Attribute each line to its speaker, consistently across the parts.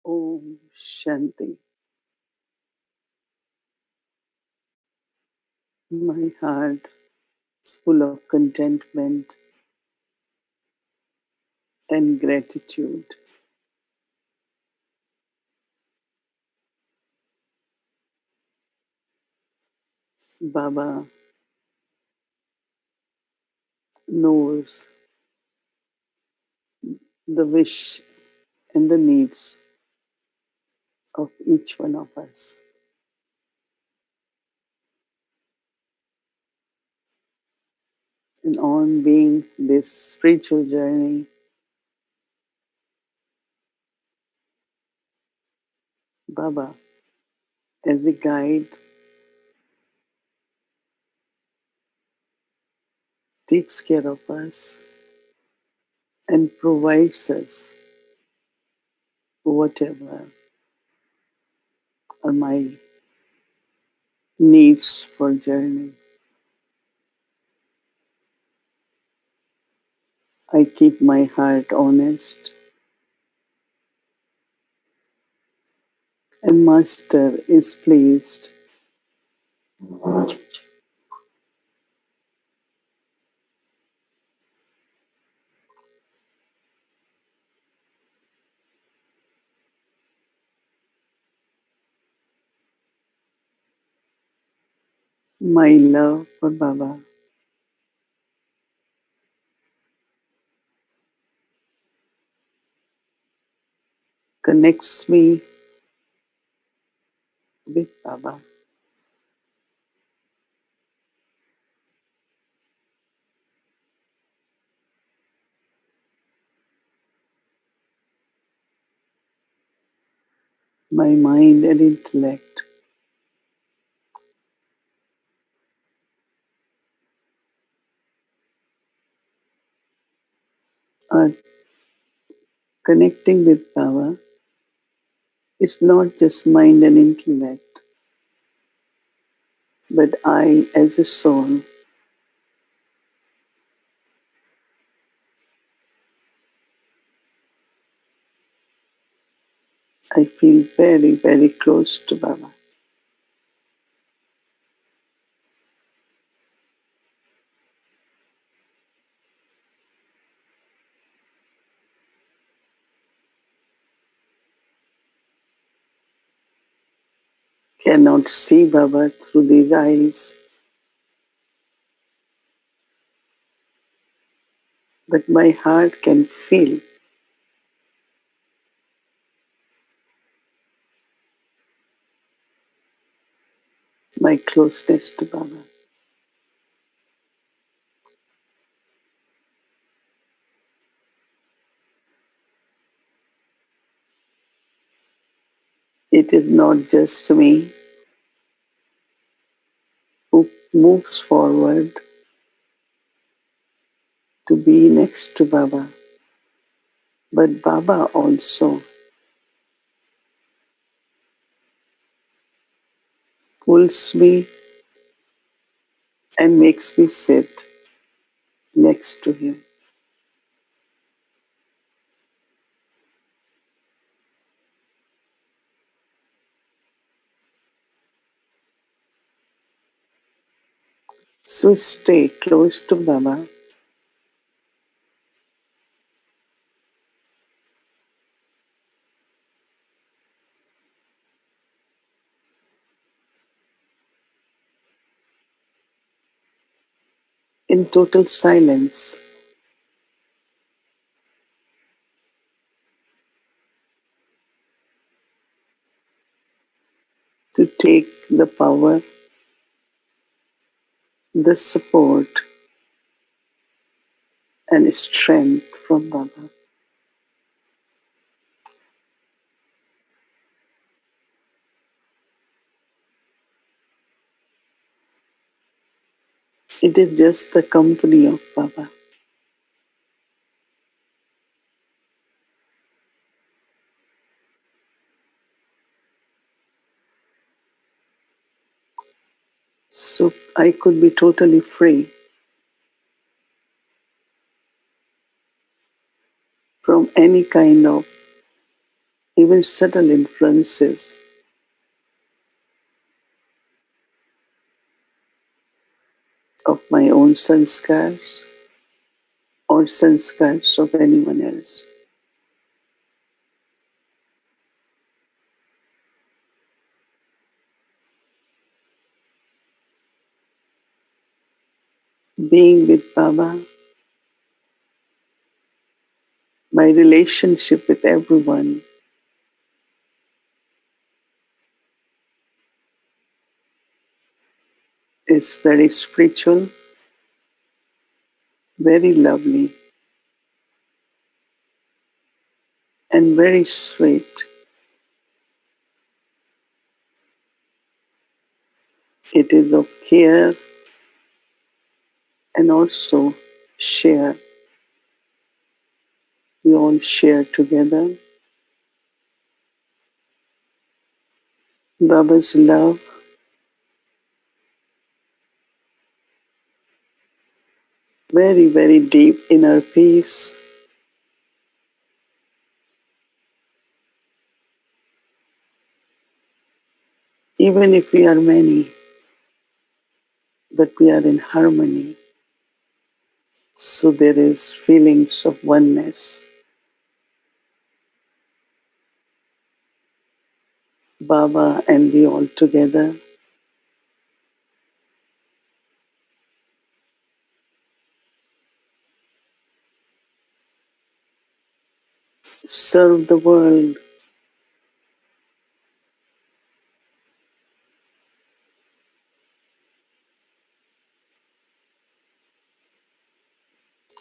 Speaker 1: Om Shanti. My heart is full of contentment and gratitude. Baba knows the wish and the needs of each one of us. And on being this spiritual journey, Baba, as a guide, takes care of us and provides us whatever are my needs for journey. I keep my heart honest, and Master is pleased. My love for Baba connects me with Baba. My mind and intellect are connecting with Baba. It's not just mind and intellect, but I, as a soul, I feel very, very close to Baba. Cannot see Baba through these eyes, but my heart can feel my closeness to Baba. It is not just me who moves forward to be next to Baba, but Baba also pulls me and makes me sit next to him. So stay close to Baba in total silence. To take the power, the support, and strength from Baba. It is just the company of Baba. So I could be totally free from any kind of even subtle influences of my own sanskars or sanskars of anyone else. Being with Baba, my relationship with everyone is very spiritual, very lovely, and very sweet. It is of care and also share. We all share together. Baba's love, very, very deep inner peace. Even if we are many, but we are in harmony. So there is feelings of oneness. Baba and we all together. Serve the world.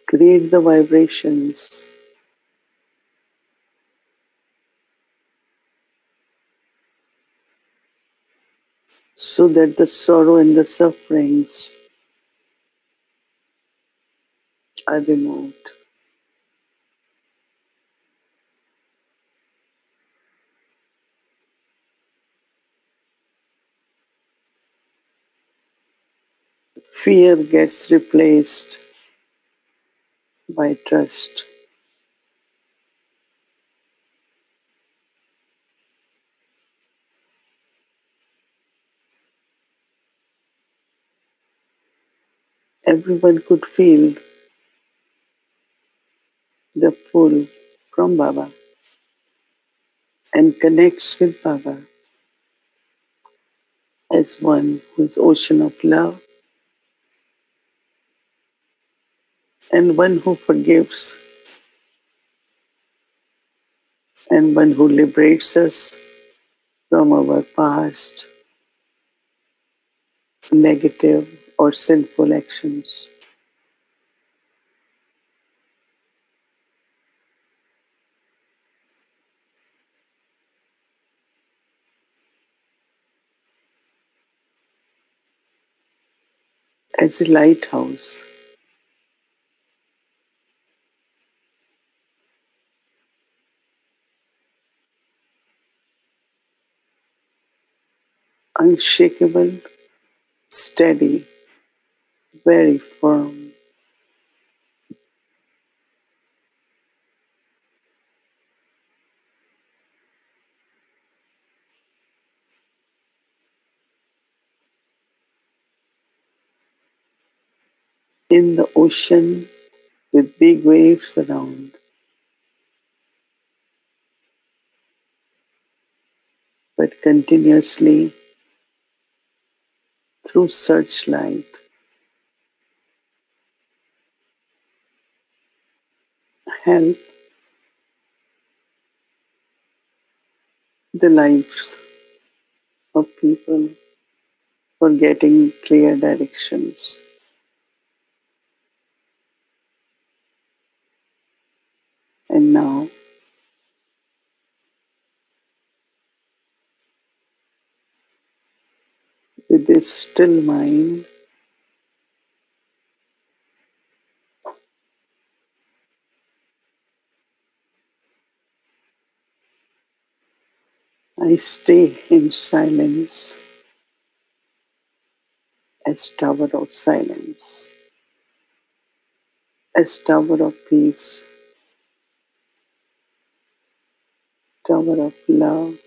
Speaker 1: Create the vibrations so that the sorrow and the sufferings are removed. Fear gets replaced by trust. Everyone could feel the pull from Baba and connects with Baba as one who is ocean of love and one who forgives and one who liberates us from our past negative or sinful actions. As a lighthouse, unshakable, steady, very firm. In the ocean with big waves around, but continuously through searchlight, help the lives of people for getting clear directions. And now, with this still mind, I stay in silence as tower of silence, as tower of peace, tower of love.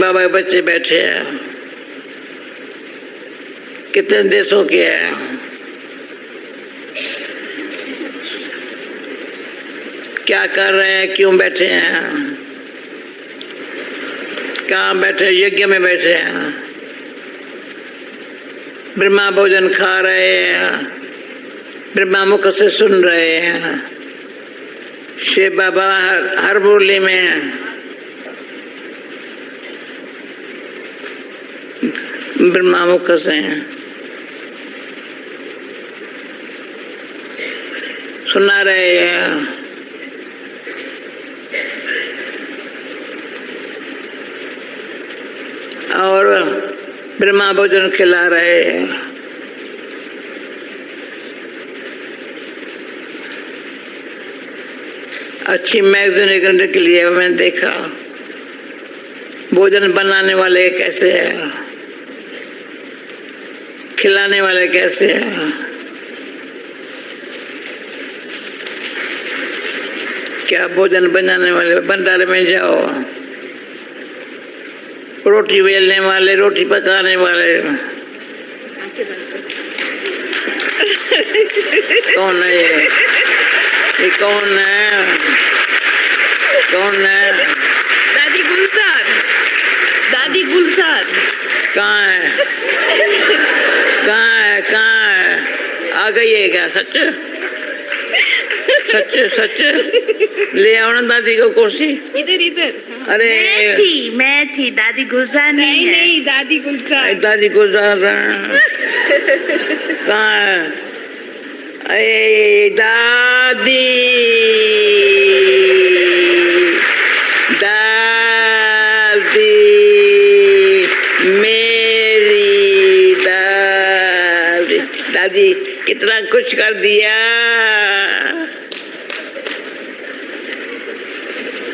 Speaker 2: बाबा के बच्चे बैठे हैं, कितने देशों के हैं, क्या कर रहे हैं, क्यों बैठे हैं, कहाँ बैठे, यज्ञ में बैठे हैं, ब्रह्मा भोजन खा रहे हैं, ब्रह्मा मुख से सुन रहे हैं। शिव बाबा हर बोली में ब्रह्मा मुख से सुना रहे हैं। और ब्रह्मा भोजन खिला रहे हैं। अच्छी मैगजीन करने के लिए मैंने देखा भोजन बनाने वाले कैसे हैं, खिलाने वाले कैसे हैं। क्या भोजन बनाने वाले, भंडारे में जाओ, रोटी बेलने वाले, रोटी पकाने वाले कौन है ये कौन है, कौन है?
Speaker 3: दादी गुलजार, दादी गुलजार
Speaker 2: कहाँ है, कहाँ है, कहाँ है? आ गई है क्या? सच सच सच ले आओ ना दादी को कुर्सी।
Speaker 3: इधर इधर।
Speaker 2: अरे
Speaker 3: मैं थी दादी गुलजार नहीं है। नहीं दादी गुलजार,
Speaker 2: दादी गुलजार कहाँ है? अरे दादी, दादी मेरी दादी, दादी कितना कुछ कर दिया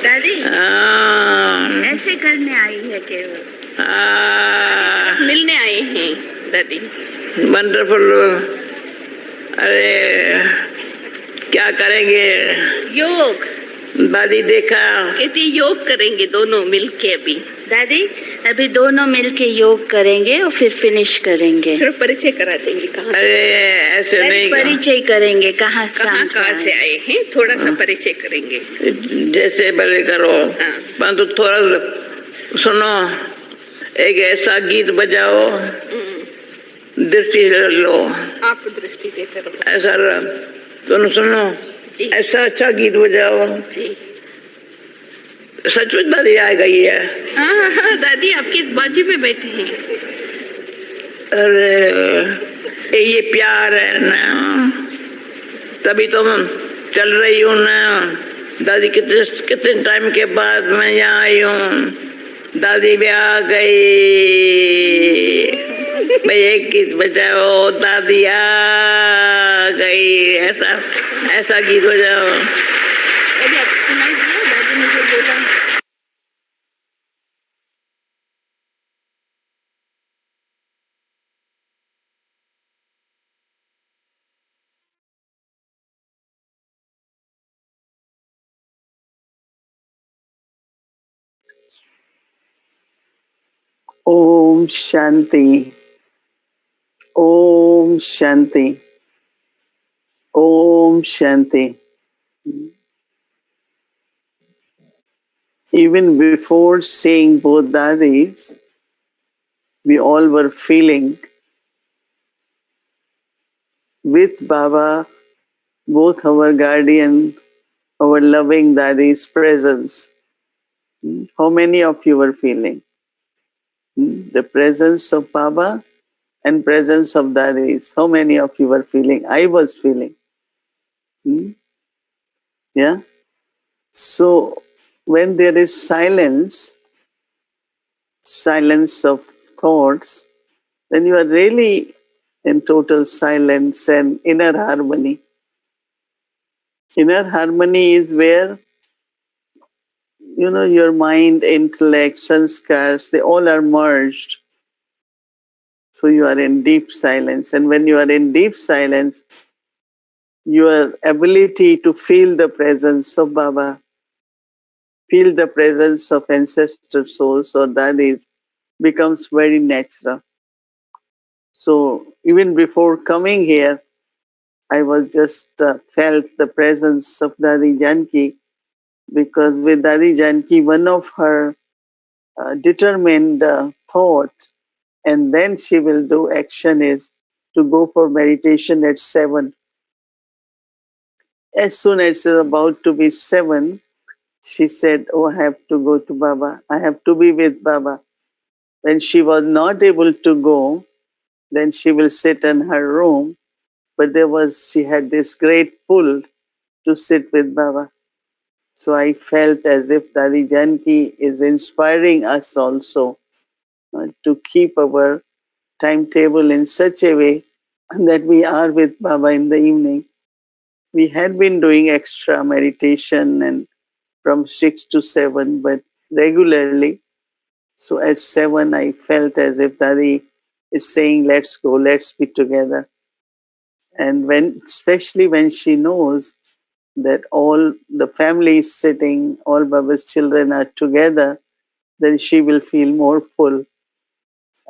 Speaker 3: दादी।
Speaker 4: ऐसे करने आई है केवल,
Speaker 3: मिलने आई हैं दादी।
Speaker 2: वंडरफुल। अरे क्या करेंगे?
Speaker 3: योग।
Speaker 2: दादी देखा
Speaker 3: कहती योग करेंगे दोनों मिलके। अभी
Speaker 4: दादी अभी दोनों मिलके योग करेंगे और फिर फिनिश करेंगे।
Speaker 3: सिर्फ परिचय करा देंगे। कहाँ?
Speaker 2: अरे ऐसे नहीं,
Speaker 4: परिचय करेंगे। कहाँ
Speaker 3: कहाँ से आए हैं, थोड़ा सा परिचय करेंगे।
Speaker 2: जैसे भले करो, परंतु थोड़ा सुनो। एक ऐसा गीत बजाओ, दृष्टि लो।
Speaker 3: आप दृष्टि देते रहो।
Speaker 2: ऐसा सुनो
Speaker 3: जी।
Speaker 2: ऐसा अच्छा गीत बजाओ
Speaker 3: जी।
Speaker 2: सच में दादी आ गई है।
Speaker 3: हाँ, दादी आपके इस बाजू में बैठे हैं।
Speaker 2: अरे ये प्यार है ना, तभी तो मैं चल रही हूँ ना। दादी कितने कितने टाइम के बाद मैं यहाँ आई हूँ। दादी भी आ गई। मैं एक गीत बजाओ, दादी आ गई। ऐसा ऐसा गीत बजाओ।
Speaker 3: दादी आप सुनाई दिया दादी ने जो बोला।
Speaker 1: Om Shanti, Om Shanti, Om Shanti. Even before seeing both dadis, we all were feeling with Baba, both our guardian, our loving dadi's presence. How many of you were feeling? The presence of Baba and presence of dadis. How many of you were feeling? I was feeling. Yeah? So, when there is silence, silence of thoughts, then you are really in total silence and inner harmony. Inner harmony is where, your mind, intellect, sanskars, they all are merged. So you are in deep silence. And when you are in deep silence, your ability to feel the presence of Baba feel the presence of ancestor souls or dadis becomes very natural. So even before coming here, I was just felt the presence of Dadi Janki, because with Dadi Janki, one of her determined thought, and then she will do action, is to go for meditation at 7. As soon as it's about to be 7, she said, "Oh, I have to go to Baba. I have to be with Baba." When she was not able to go, then she will sit in her room. But she had this great pull to sit with Baba. So I felt as if Dadi Janki is inspiring us also to keep our timetable in such a way that we are with Baba in the evening. We had been doing extra meditation and from 6 to 7, but regularly. So at 7, I felt as if Dadi is saying, "Let's go, let's be together." And especially when she knows that all the family is sitting, all Baba's children are together, then she will feel more full.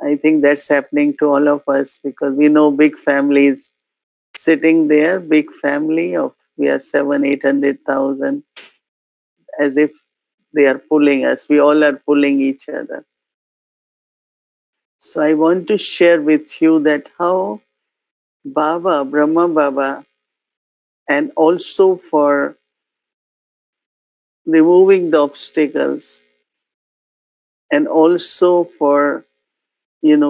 Speaker 1: I think that's happening to all of us, because we know big families sitting there, big family of we are 700,000, 800,000, as if they are pulling us. We all are pulling each other. So I want to share with you that how Baba, Brahma Baba, and also for removing the obstacles, and also for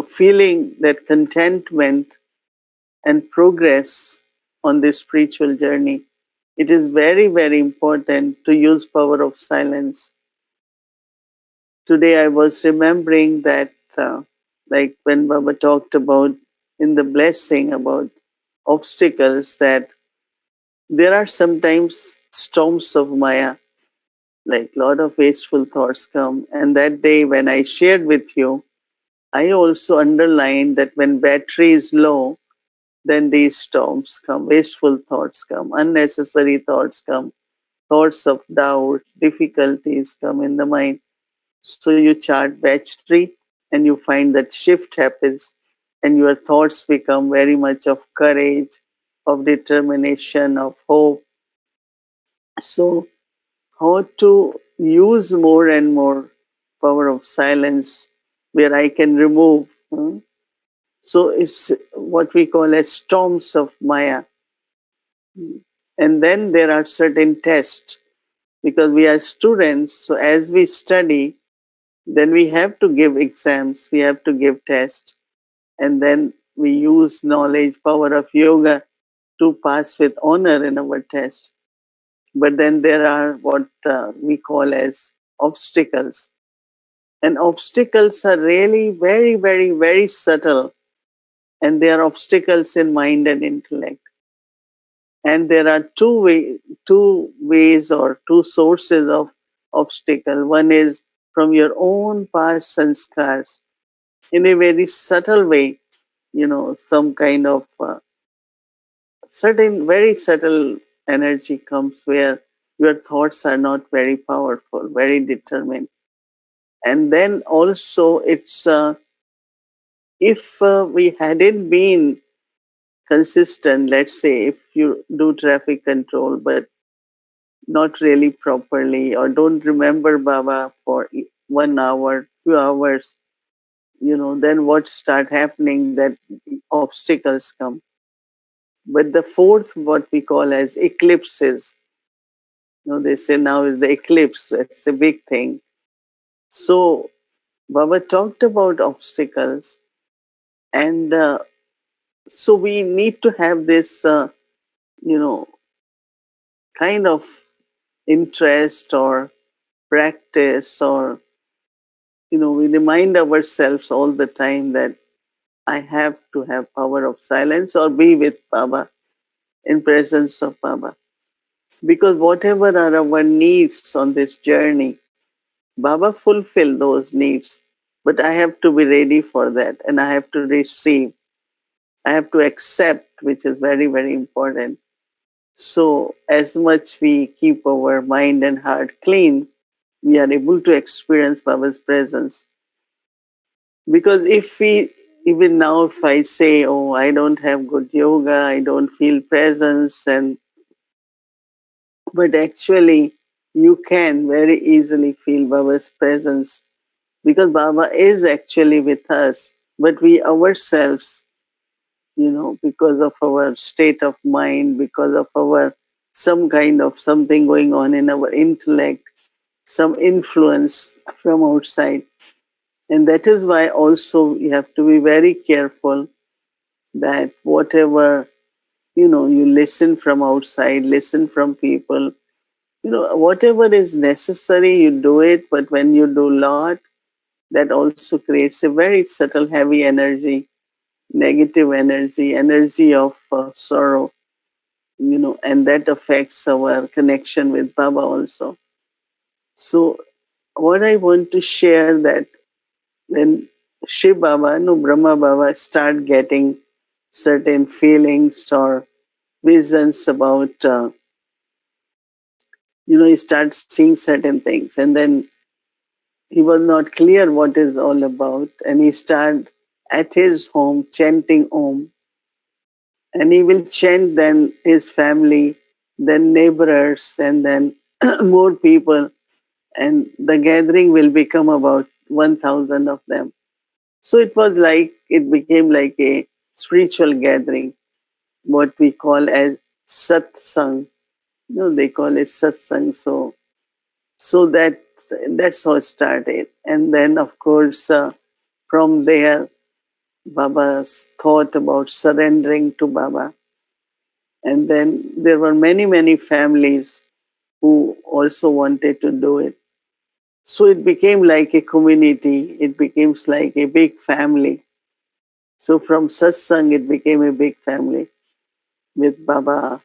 Speaker 1: feeling that contentment and progress on this spiritual journey, it is very, very important to use power of silence. Today I was remembering that like when Baba talked about in the blessing about obstacles, that there are sometimes storms of Maya, like a lot of wasteful thoughts come. And that day when I shared with you, I also underlined that when battery is low, then these storms come, wasteful thoughts come, unnecessary thoughts come, thoughts of doubt, difficulties come in the mind. So you chart battery and you find that shift happens, and your thoughts become very much of courage, of determination, of hope. So how to use more and more power of silence, where I can remove. So it's what we call as storms of Maya. And then there are certain tests, because we are students. So as we study, then we have to give exams, we have to give tests, and then we use knowledge, power of yoga to pass with honor in our test. But then there are what we call as obstacles. And obstacles are really very, very, very subtle. And they are obstacles in mind and intellect. And there are two ways or two sources of obstacle. One is from your own past sanskars. In a very subtle way, some kind of certain, very subtle energy comes where your thoughts are not very powerful, very determined. And then also it's if we hadn't been consistent, let's say if you do traffic control but not really properly, or don't remember Baba for 1 hour, 2 hours, then what start happening, that obstacles come. But the fourth, what we call as eclipses, they say now is the eclipse. It's a big thing. So Baba talked about obstacles, and so we need to have this, you know, kind of interest or practice, or we remind ourselves all the time that I have to have power of silence or be with Baba, in presence of Baba. Because whatever are our needs on this journey, Baba fulfill those needs. But I have to be ready for that, and I have to receive. I have to accept, which is very, very important. So as much we keep our mind and heart clean, we are able to experience Baba's presence. Because if we, even now, if I say, oh, I don't have good yoga, I don't feel presence, but actually you can very easily feel Baba's presence because Baba is actually with us, but we ourselves, because of our state of mind, because of our some kind of something going on in our intellect, some influence from outside. And that is why also you have to be very careful that whatever, you listen from outside, listen from people, whatever is necessary, you do it. But when you do a lot, that also creates a very subtle, heavy energy, negative energy, energy of sorrow, and that affects our connection with Baba also. So, what I want to share that when Shiv Baba, no Brahma Baba start getting certain feelings or visions about, he starts seeing certain things, and then he was not clear what is all about, and he started at his home chanting Om, and he will chant then his family, then neighbors, and then more people, and the gathering will become about 1,000 of them. So it became like a spiritual gathering, what we call as satsang. They call it satsang. So that's how it started. And then, of course, from there, Baba's thought about surrendering to Baba. And then there were many, many families who also wanted to do it. So it became like a community. It became like a big family. So from satsang, it became a big family with Baba,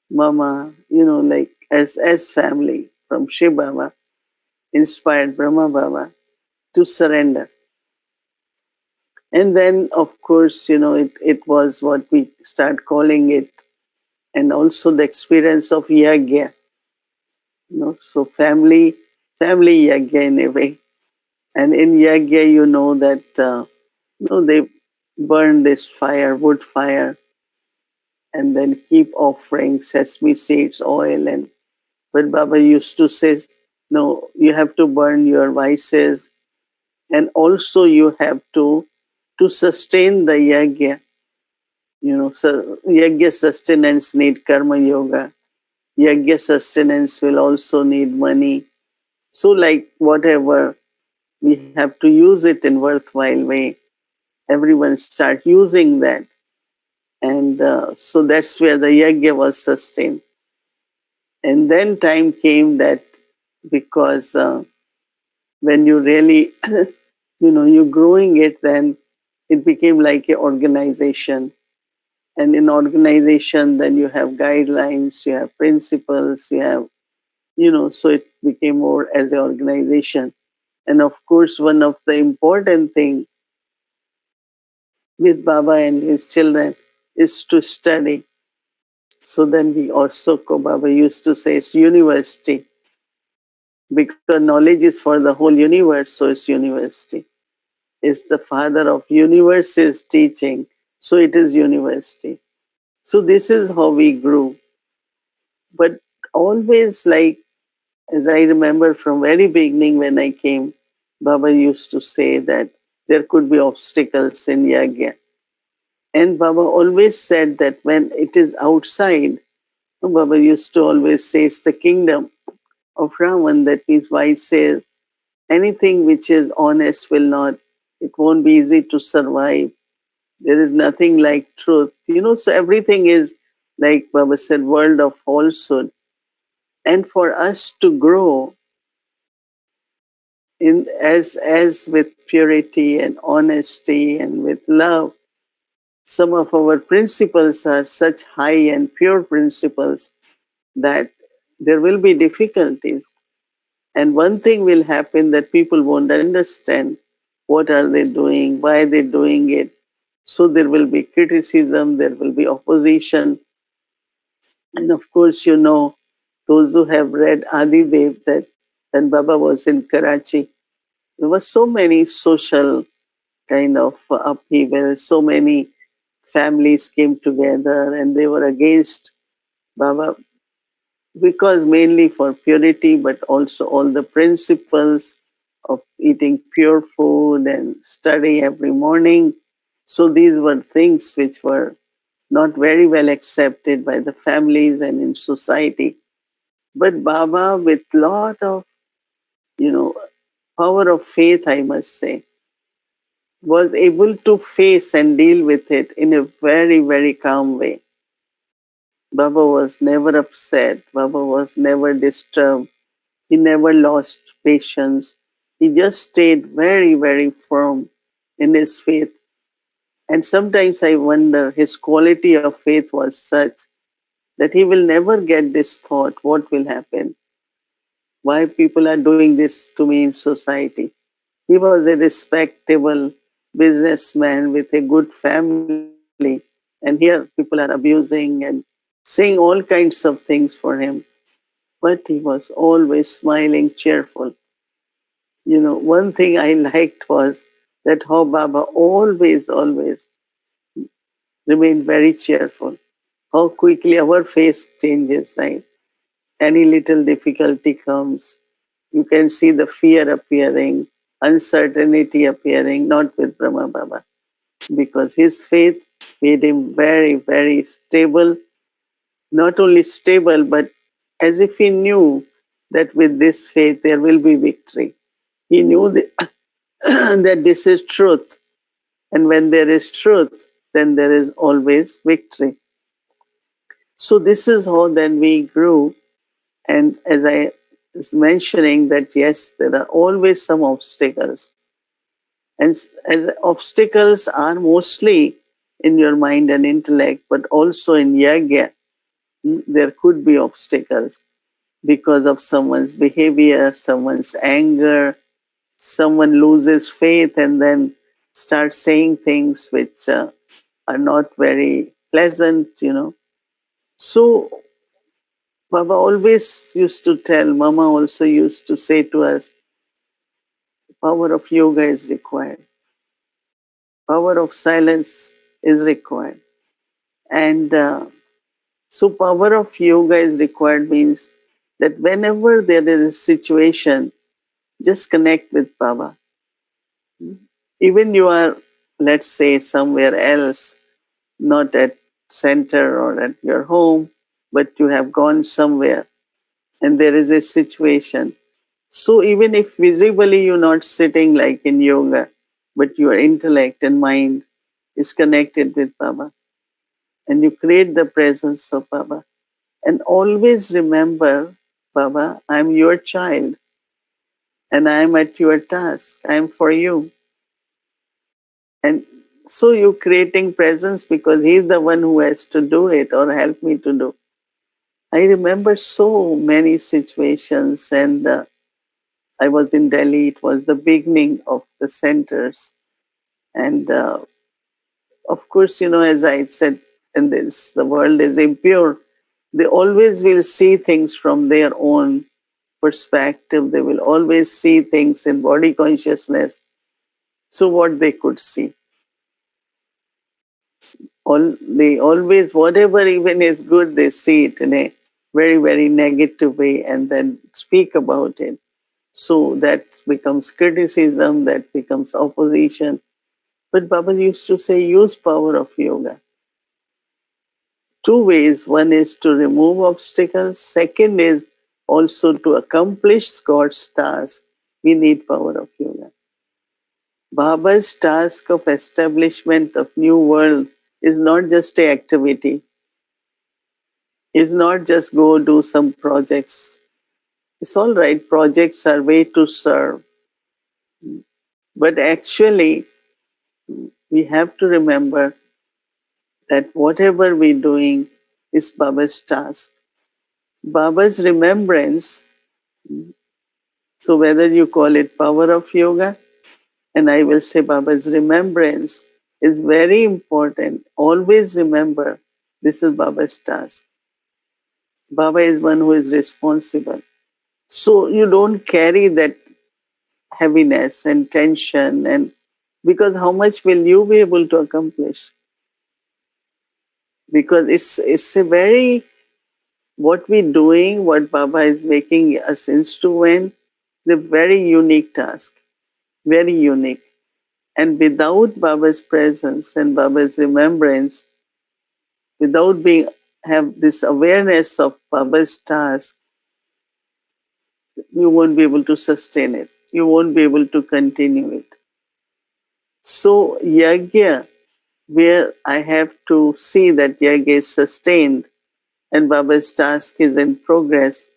Speaker 1: Mama, like as family from Shiv Baba, inspired Brahma Baba to surrender. And then, of course, it was what we start calling it, and also the experience of yagya. So family yagya in a way. And in yagya, that they burn this fire, wood fire, and then keep offering sesame seeds, oil, and but Baba used to say, no, you have to burn your vices, and also you have to sustain the yagya. So yagya sustenance need karma yoga. Yagya sustenance will also need money. So like whatever, we have to use it in worthwhile way. Everyone start using that. And so that's where the yagya was sustained. And then time came that because when you really, you're growing it, then it became like an organization. And in organization, then you have guidelines, you have principles, you have, so it became more as an organization. And of course, one of the important thing with Baba and his children is to study. So then we also, Baba used to say it's university because knowledge is for the whole universe, so it's university. It's the father of universe is teaching, so it is university. So this is how we grew. But always like, as I remember from very beginning when I came, Baba used to say that there could be obstacles in yagya. And Baba always said that when it is outside, Baba used to always say it's the kingdom of Raman. That means why it says anything which is honest will not, it won't be easy to survive. There is nothing like truth. So everything is, like Baba said, world of falsehood. And for us to grow in as with purity and honesty and with love, some of our principles are such high and pure principles that there will be difficulties. And one thing will happen that people won't understand what are they doing, why they're doing it. So there will be criticism, there will be opposition. And of course, those who have read Adi Dev, that Then Baba was in Karachi. There were so many social kind of upheaval. So many families came together and they were against Baba because mainly for purity, but also all the principles of eating pure food and study every morning. So these were things which were not very well accepted by the families and in society. But Baba, with lot of, power of faith, I must say, was able to face and deal with it in a very, very calm way. Baba was never upset. Baba was never disturbed. He never lost patience. He just stayed very, very firm in his faith. And sometimes I wonder his quality of faith was such that he will never get this thought, what will happen? Why people are doing this to me in society? He was a respectable businessman with a good family. And here people are abusing and saying all kinds of things for him. But he was always smiling, cheerful. One thing I liked was that how Baba always remained very cheerful. How quickly our face changes, right? Any little difficulty comes, you can see the fear appearing, uncertainty appearing, not with Brahma Baba, because his faith made him very, very stable, not only stable, but as if he knew that with this faith there will be victory. He knew that this is truth. And when there is truth, then there is always victory. So this is how then we grew. And as I was mentioning that, yes, there are always some obstacles. And as obstacles are mostly in your mind and intellect, but also in yagya, there could be obstacles because of someone's behavior, someone's anger, someone loses faith and then starts saying things which are not very pleasant. So Baba always used to tell, Mama also used to say to us, power of yoga is required. Power of silence is required. And so power of yoga is required means that whenever there is a situation, just connect with Baba. Even you are, let's say, somewhere else, not at center or at your home, but you have gone somewhere and there is a situation. So even if visibly you're not sitting like in yoga, but your intellect and mind is connected with Baba, and you create the presence of Baba. And always remember, Baba, I'm your child and I'm at your task. I'm for you. And so you're creating presence because he's the one who has to do it or help me to do. I remember so many situations, and I was in Delhi. It was the beginning of the centers. And of course, as I said, in this, the world is impure. They always will see things from their own perspective. They will always see things in body consciousness. So what they could see. They always, whatever even is good, they see it in a very, very negative way and then speak about it. So that becomes criticism, that becomes opposition. But Baba used to say, use power of yoga. Two ways. One is to remove obstacles. Second is also to accomplish God's task. We need power of yoga. Baba's task of establishment of new world is not just a activity. Is not just go do some projects. It's all right. Projects are way to serve. But actually, we have to remember that whatever we're doing is Baba's task. Baba's remembrance, so whether you call it power of yoga, and I will say Baba's remembrance is very important. Always remember this is Baba's task. Baba is one who is responsible. So you don't carry that heaviness and tension, and because how much will you be able to accomplish? Because it's a very, what we're doing, what Baba is making us instrument, the very unique task, very unique. And without Baba's presence and Baba's remembrance, without being have this awareness of Baba's task, you won't be able to sustain it. You won't be able to continue it. So yajna, where I have to see that yajna is sustained and Baba's task is in progress,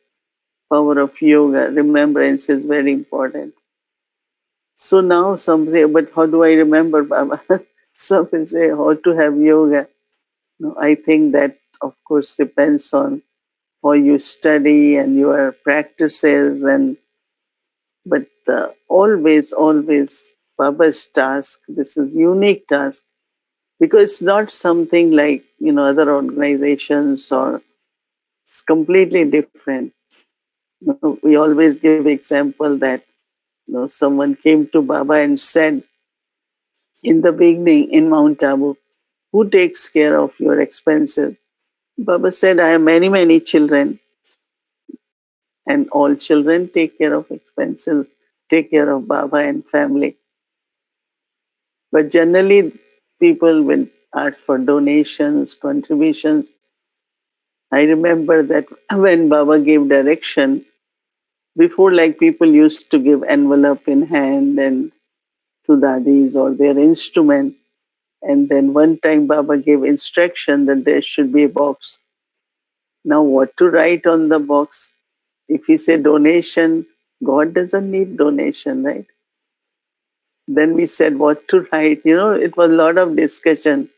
Speaker 1: power of yoga, remembrance is very important. So now some say, but how do I remember Baba? Some will say, how to have yoga? No, I think that, of course, depends on how you study and your practices. And but always, Baba's task. This is unique task because it's not something like other organizations, or it's completely different. We always give example that someone came to Baba and said in the beginning in Mount Abu, who takes care of your expenses? Baba said, I have many children, and all children take care of expenses, take care of Baba and family. But generally, people will ask for donations, contributions. I remember that when Baba gave direction, before, like, people used to give envelope in hand and to dadis or their instrument. And then one time Baba gave instruction that there should be a box. Now what to write on the box? If we say donation, God doesn't need donation, right? Then we said what to write. It was a lot of discussion,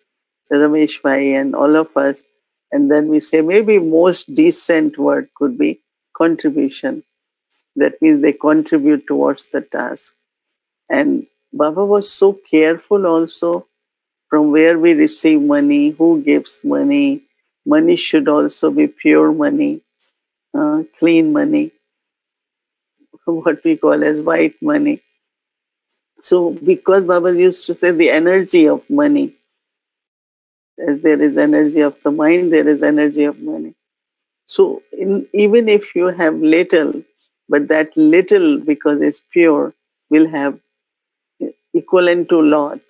Speaker 1: Ramesh Bhai and all of us. And then we say maybe most decent word could be contribution. That means they contribute towards the task. And Baba was so careful also from where we receive money, who gives money. Money should also be pure money, clean money, what we call as white money. So because Baba used to say the energy of money, as there is energy of the mind, there is energy of money. So even if you have little, but that little, because it's pure, will have equivalent to lot.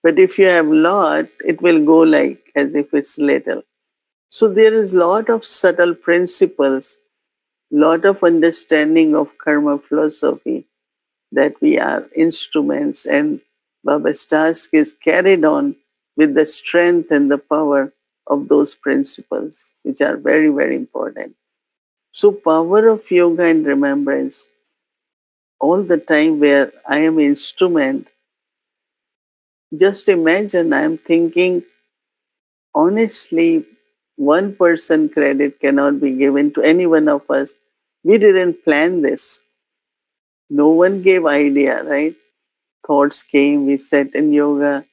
Speaker 1: But if you have lot, it will go like as if it's little. So there is lot of subtle principles, lot of understanding of karma philosophy, that we are instruments, and Baba's task is carried on with the strength and the power of those principles, which are very important. So power of yoga and remembrance, all the time where I am instrument, just imagine I am thinking, honestly, one person credit cannot be given to any one of us. We didn't plan this. No one gave idea, right? Thoughts came, we sat in yoga,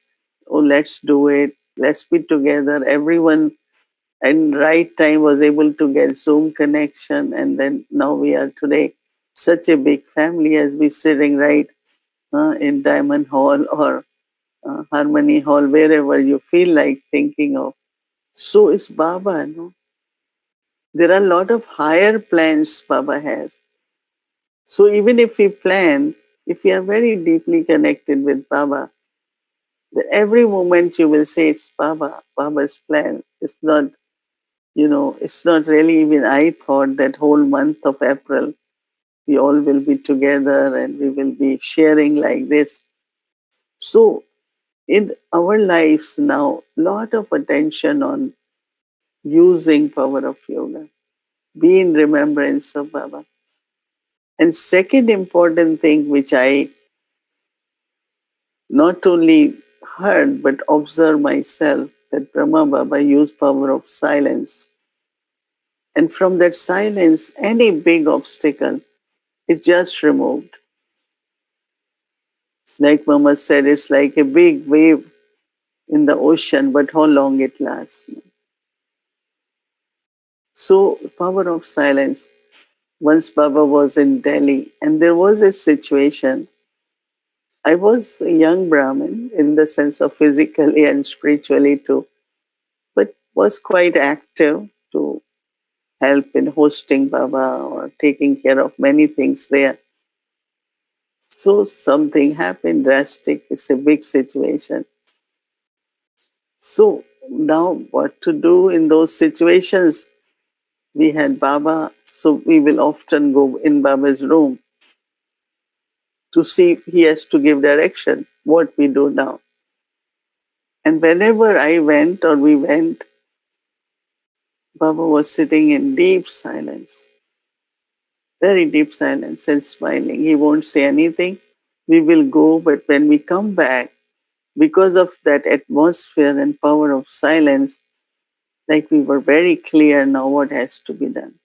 Speaker 1: oh, let's do it, let's be together. Everyone in right time was able to get Zoom connection, and then now we are today such a big family as we sitting right in Diamond Hall or Harmony Hall, wherever you feel like thinking of. So is Baba, no? There are a lot of higher plans Baba has. So even if we plan, if we are very deeply connected with Baba, every moment you will say it's Baba, Baba's plan. It's not really even I thought that whole month of April, we all will be together and we will be sharing like this. So in our lives now, lot of attention on using power of yoga, be in remembrance of Baba. And second important thing which I not only heard but observed myself, that Brahma Baba used power of silence. And from that silence, any big obstacle is just removed. Like Mama said, it's like a big wave in the ocean, but how long it lasts. So, power of silence. Once Baba was in Delhi, and there was a situation. I was a young Brahmin in the sense of physically and spiritually too, but was quite active to help in hosting Baba or taking care of many things there. So something happened drastic. It's a big situation. So now what to do in those situations? We had Baba, so we will often go in Baba's room to see if he has to give direction, what we do now. And whenever I went or we went, Baba was sitting in deep silence, very deep silence and smiling. He won't say anything. We will go, but when we come back, because of that atmosphere and power of silence, like we were very clear now what has to be done.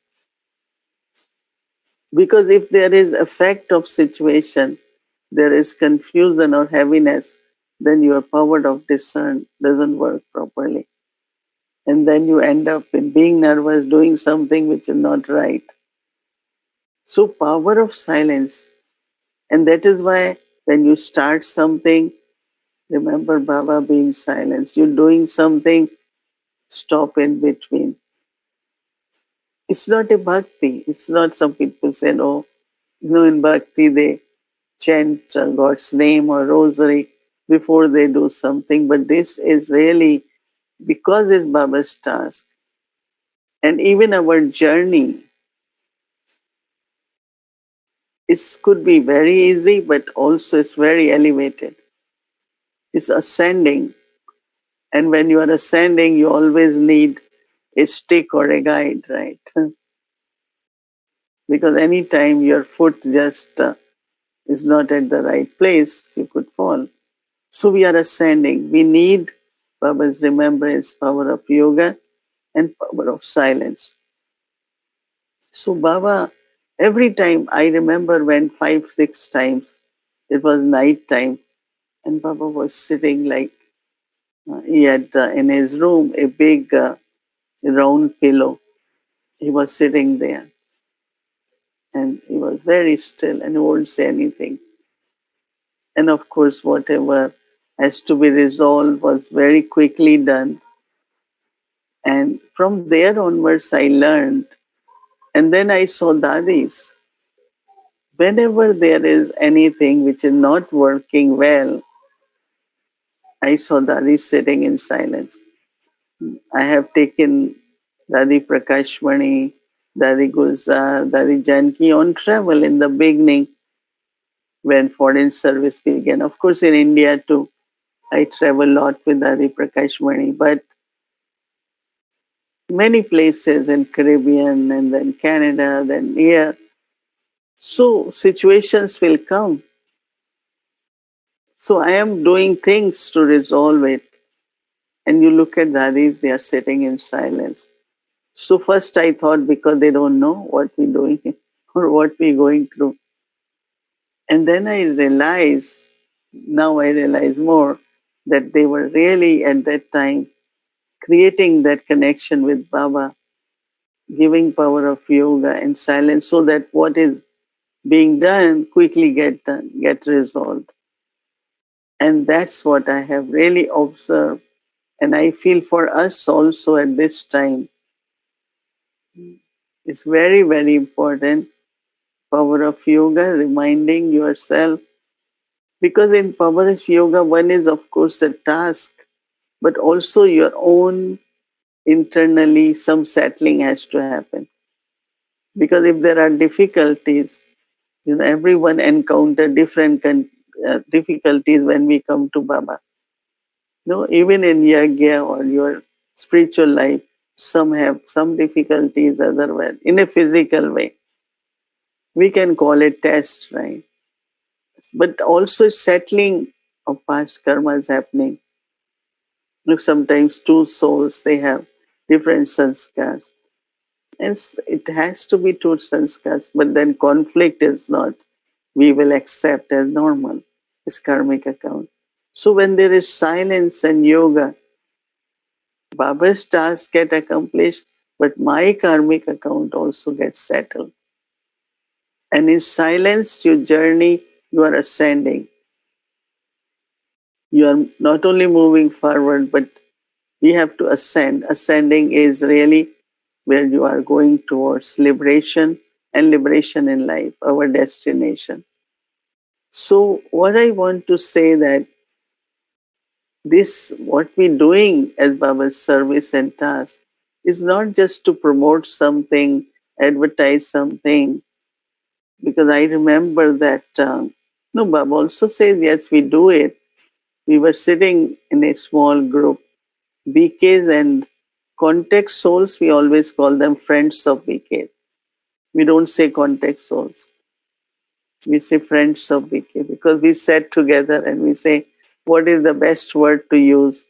Speaker 1: Because if there is effect of situation, there is confusion or heaviness, then your power of discern doesn't work properly. And then you end up in being nervous, doing something which is not right. So power of silence. And that is why when you start something, remember Baba being silent. You're doing something, stop in between. It's not a bhakti. It's not some people say, oh, in bhakti they chant God's name or rosary before they do something. But this is really because it's Baba's task. And even our journey could be very easy, but also it's very elevated. It's ascending. And when you are ascending, you always need a stick or a guide, right? Because anytime your foot just is not at the right place, you could fall. So we are ascending. We need Baba's remembrance, power of yoga, and power of silence. So Baba, every time I remember when 5, 6 times it was night time, and Baba was sitting like he had in his room a big round pillow. He was sitting there, and he was very still and he wouldn't say anything. And of course, whatever has to be resolved was very quickly done. And from there onwards, I learned. And then I saw Dadis. Whenever there is anything which is not working well, I saw Dadi sitting in silence. I have taken Dadi Prakashmani, Dadi Gulzar, Dadi Janki on travel in the beginning when foreign service began. Of course, in India too, I travel a lot with Dadi Prakashmani, but many places in Caribbean and then Canada, then here. So situations will come. So I am doing things to resolve it. And you look at Dadis, they are sitting in silence. So first I thought because they don't know what we're doing or what we're going through. And then now I realize more, that they were really at that time creating that connection with Baba, giving power of yoga and silence so that what is being done quickly get done, get resolved. And that's what I have really observed. And I feel for us also at this time, it's very, very important. Power of yoga, reminding yourself. Because in power of yoga, one is, of course, a task, but also your own internally, some settling has to happen. Because if there are difficulties, everyone encounter different difficulties when we come to Baba. Even in yagya or your spiritual life, some have some difficulties, otherwise, in a physical way. We can call it test, right? But also settling of past karma is happening. Look, sometimes two souls, they have different sanskars. And it has to be two sanskars, but then conflict is not. We will accept as normal. It's karmic account. So when there is silence and yoga, Baba's tasks get accomplished, but my karmic account also gets settled. And in silence, you journey, you are ascending. You are not only moving forward, but we have to ascend. Ascending is really where you are going towards liberation and liberation in life, our destination. So what I want to say that this, what we're doing as Baba's service and task is not just to promote something, advertise something, because I remember that, no, Baba also says, yes, we do it. We were sitting in a small group, BKs and contact souls, we always call them friends of BK. We don't say contact souls. We say friends of BK because we sat together and we say, what is the best word to use?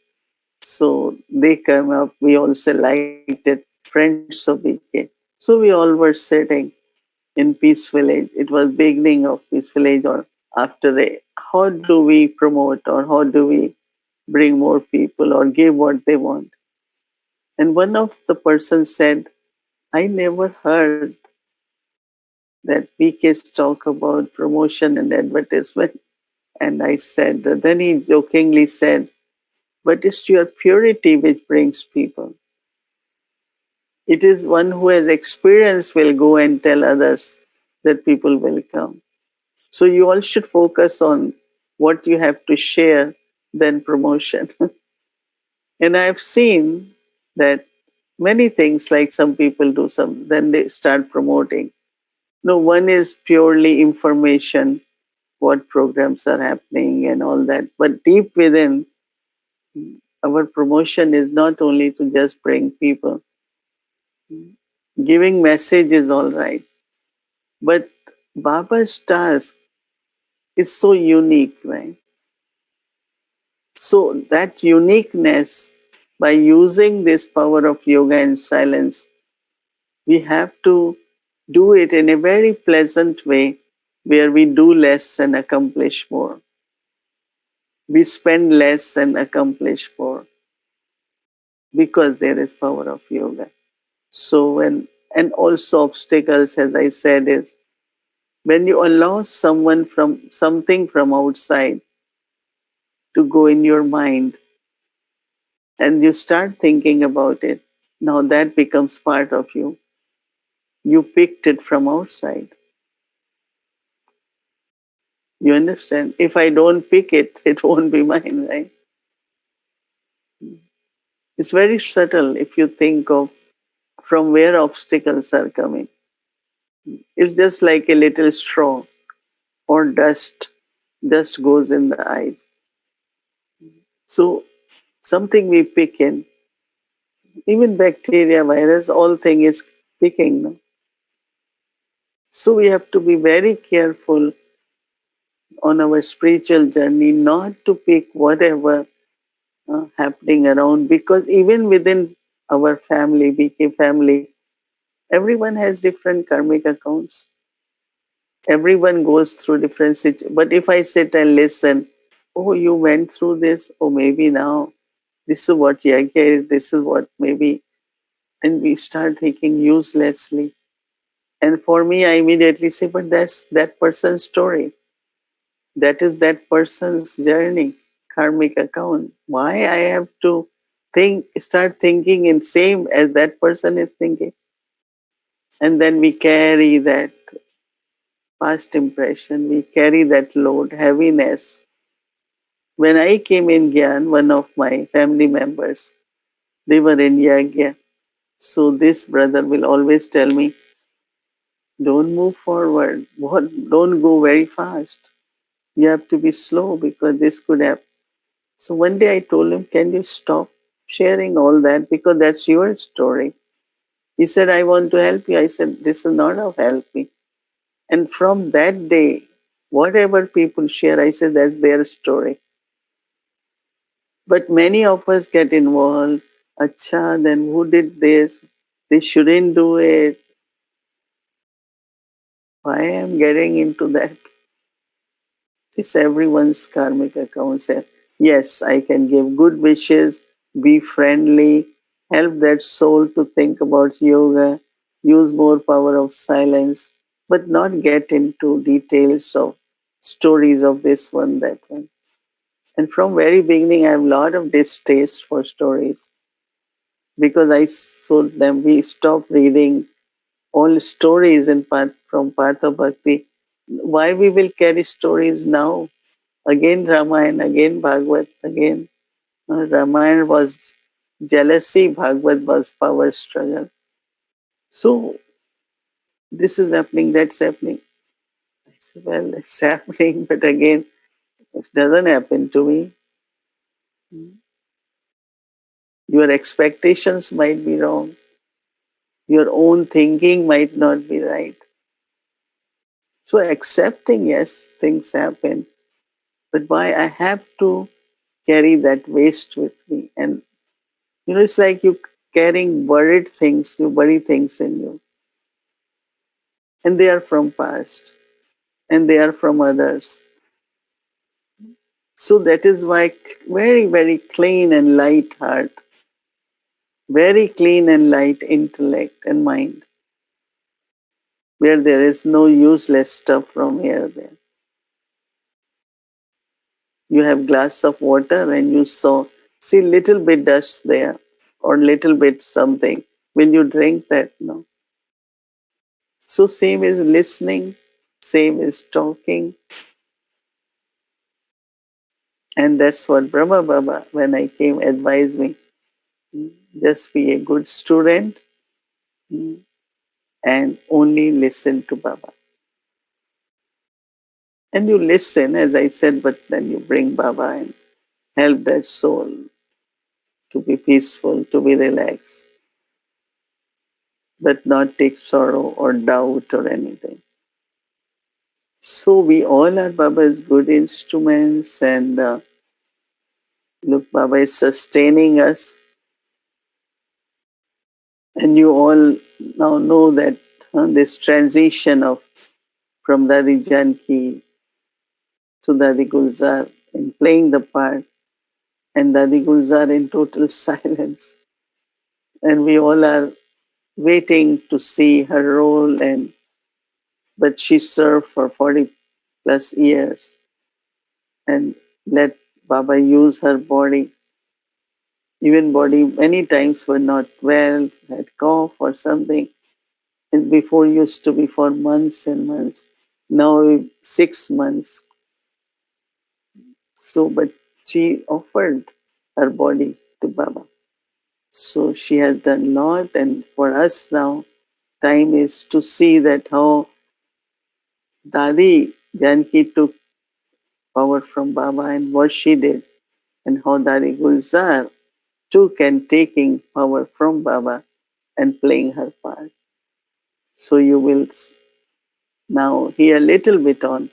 Speaker 1: So they come up, we also liked it, friends of BK. So we all were sitting in Peace Village. It was beginning of Peace Village or after a, how do we promote or how do we bring more people or give what they want? And one of the persons said, I never heard that PKs talk about promotion and advertisement. And I said, then he jokingly said, but it's your purity which brings people. It is one who has experience will go and tell others that people will come. So you all should focus on what you have to share than promotion. And I've seen that many things like some people do some, then they start promoting. No, one is purely information, what programs are happening and all that. But deep within, our promotion is not only to just bring people. Giving message is all right. But Baba's task is so unique, right? So that uniqueness, by using this power of yoga and silence, we have to do it in a very pleasant way where we do less and accomplish more. We spend less and accomplish more because there is power of yoga. So when, and also obstacles, as I said, is when you allow someone from something from outside to go in your mind and you start thinking about it, now that becomes part of you. You picked it from outside. You understand? If I don't pick it, it won't be mine, right? It's very subtle if you think of from where obstacles are coming. It's just like a little straw or dust. Dust goes in the eyes. So something we pick in, even bacteria, virus, all thing is picking. No? So we have to be very careful on our spiritual journey not to pick whatever happening around, because even within our family, BK family, everyone has different karmic accounts. Everyone goes through different situations. But if I sit and listen, oh, you went through this, oh, maybe now this is what yagya is, this is what maybe, and we start thinking uselessly. And for me, I immediately say, but that's that person's story. That is that person's journey, karmic account. Why I have to start thinking in same as that person is thinking? And then we carry that past impression, we carry that load, heaviness. When I came in Gyan, one of my family members, they were in Yagya. So this brother will always tell me, don't move forward, don't go very fast. You have to be slow because this could happen. So one day I told him, can you stop sharing all that because that's your story? He said, I want to help you. I said, this is not of helping. And from that day, whatever people share, I said, that's their story. But many of us get involved. Acha, then who did this? They shouldn't do it. Why am I getting into that? It's everyone's karmic account. Say, yes, I can give good wishes, be friendly, help that soul to think about yoga, use more power of silence. but not get into details of stories of this one, that one. And from very beginning, I have a lot of distaste for stories because I told them we stop reading all stories in from Path of Bhakti. Why we will carry stories now? Again Ramayana, again Bhagavad, again. Ramayana was jealousy, Bhagavad was power struggle. So this is happening, that's happening. I said, well, it's happening, but again, it doesn't happen to me. Your expectations might be wrong. Your own thinking might not be right. So accepting, yes, things happen, but why I have to carry that waste with me? And it's like you carrying buried things, you bury things in you. And they are from past, and they are from others. So that is why very, very clean and light heart, very clean and light intellect and mind, where there is no useless stuff from here there. You have glass of water and you see little bit dust there or little bit something. Will you drink that? No. So same is listening, same is talking. And that's what Brahma Baba, when I came, advised me. Just be a good student and only listen to Baba. And you listen, as I said, but then you bring Baba and help that soul to be peaceful, to be relaxed, but not take sorrow or doubt or anything. So we all are Baba's good instruments, and look, Baba is sustaining us. And you all now know that this transition from Dadi Janki to Dadi Gulzar in playing the part, and Dadi Gulzar in total silence. And we all are waiting to see her role, but she served for 40 plus years and let Baba use her body. Even body many times were not well, had cough or something. And before used to be for months and months. Now 6 months. So, but she offered her body to Baba. So she has done a lot, and for us now, time is to see that how Dadi Janki took power from Baba and what she did, and how Dadi Gulzar took and taking power from Baba and playing her part. So you will now hear a little bit on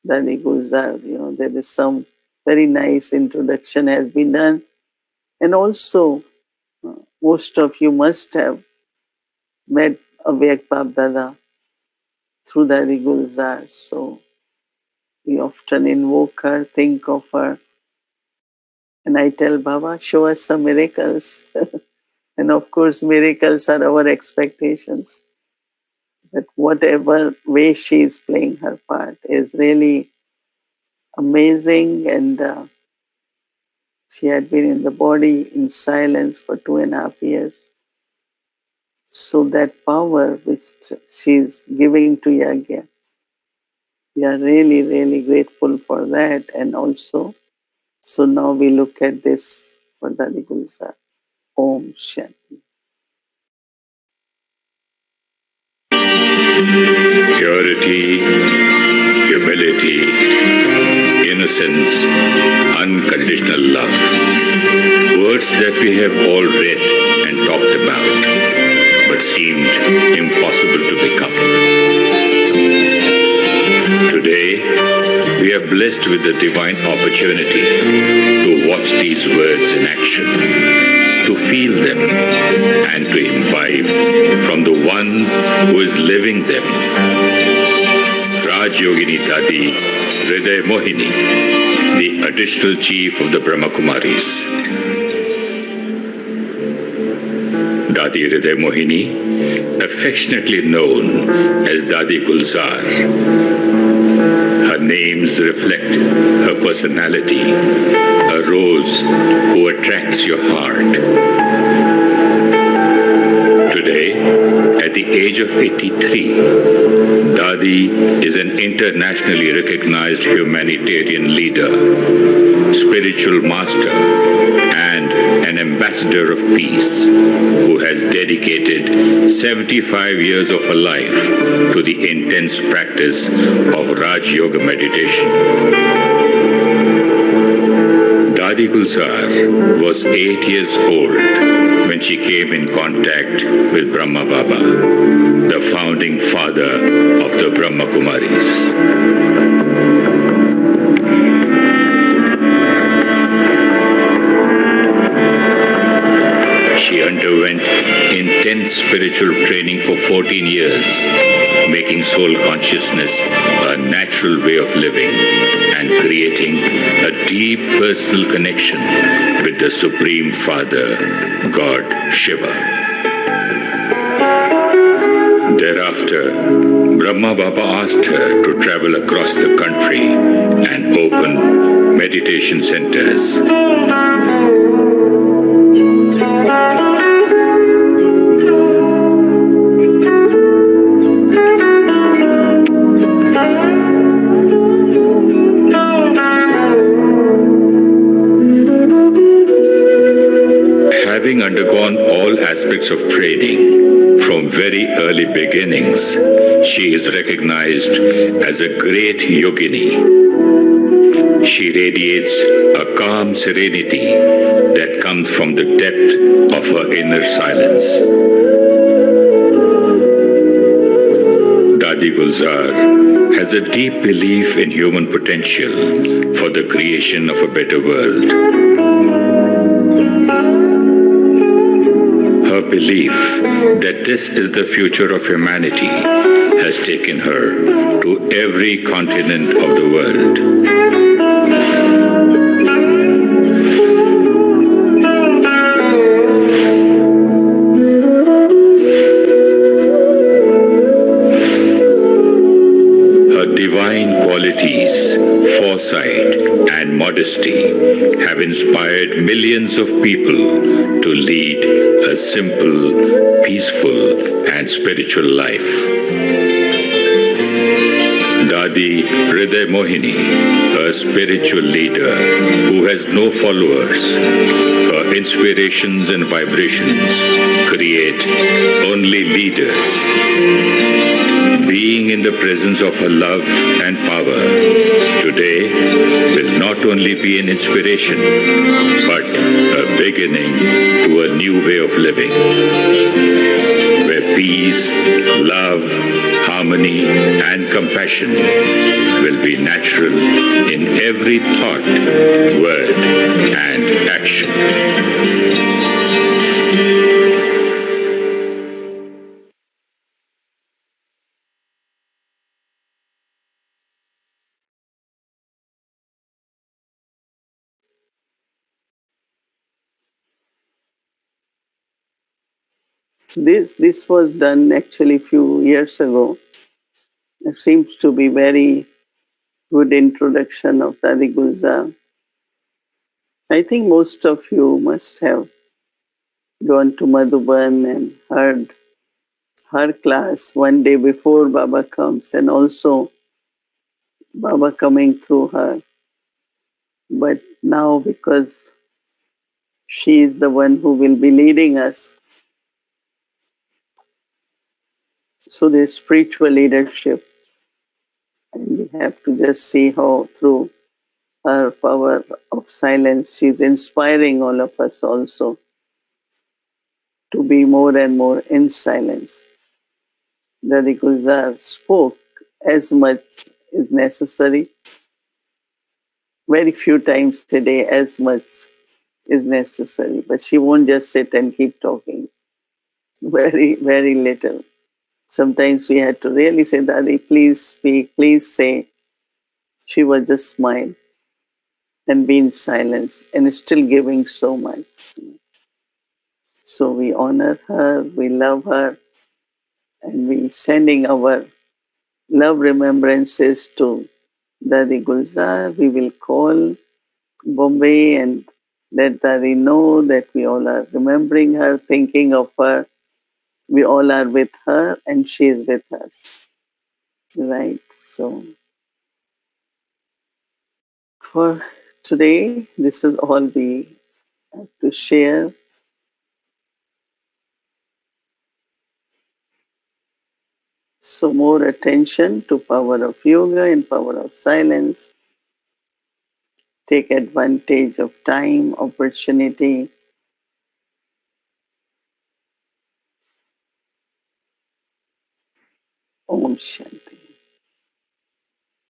Speaker 1: Dadi Gulzar. There is some very nice introduction has been done. And also, most of you must have met Avyakti Bhatti through Dadi Gulzar. So we often invoke her, think of her. And I tell Baba, show us some miracles. And of course, miracles are our expectations. But whatever way she is playing her part is really amazing. And she had been in the body in silence for 2.5 years. So that power which she's giving to Yagya, we are really, really grateful for that. And also, so now we look at this for Dadi Gulzar. Om Shanti.
Speaker 5: Purity, humility, innocence, unconditional love. Words that we have all read and talked about, but seemed impossible to become. Today, we are blessed with the divine opportunity to watch these words in action, to feel them, and to imbibe from the one who is living them. Rajyogini Dadi Hriday Mohini, the additional chief of the Brahma Kumaris. Dadi Hriday Mohini affectionately known as Dadi Gulzar. Her names reflect her personality, a rose who attracts your heart. Today, at the age of 83, Dadi is an internationally recognized humanitarian leader, spiritual master, and an ambassador of peace who has dedicated 75 years of her life to the intense practice of Raj Yoga meditation. Dadi Gulzar was 8 years old when she came in contact with Brahma Baba, the founding father of the Brahma Kumaris. She underwent intense spiritual training for 14 years, making soul consciousness a natural way of living and creating a deep personal connection with the Supreme Father, God Shiva. Thereafter, Brahma Baba asked her to travel across the country and open meditation centers. Having undergone all aspects of training from very early beginnings, she is recognized as a great yogini. She radiates a calm serenity that comes from the depth of her inner silence. Dadi Gulzar has a deep belief in human potential for the creation of a better world. Her belief that this is the future of humanity has taken her to every continent of the world. Her divine qualities, foresight, and modesty have inspired millions of people to lead a simple, peaceful, and spiritual life. Dadi Hriday Mohini, a spiritual leader who has no followers, her inspirations and vibrations create only leaders. Being in the presence of her love and power today will not only be an inspiration, but a beginning to a new way of living, where peace, love, harmony, and compassion will be natural in every thought, word, and action.
Speaker 1: This was done actually few years ago. It seems to be very good introduction of Dadi Gulzar. I think most of you must have gone to Madhuban and heard her class one day before Baba comes, and also Baba coming through her. But now, because she is the one who will be leading us, so there's spiritual leadership, and we have to just see how through her power of silence, she's inspiring all of us also to be more and more in silence. Dadi Gulzar spoke as much is necessary, very few times a day, as much is necessary, but she won't just sit and keep talking. Very, very little. Sometimes we had to really say, Dadi, please speak, please say. She would just smile and be in silence and still giving so much. So we honor her, we love her, And we sending our love remembrances to Dadi Gulzar. We will call Bombay and let Dadi know that we all are remembering her, thinking of her. We all are with her and she is with us. Right? So for today, this is all we have to share. So more attention to power of yoga and power of silence. Take advantage of time, opportunity. Om Shanti.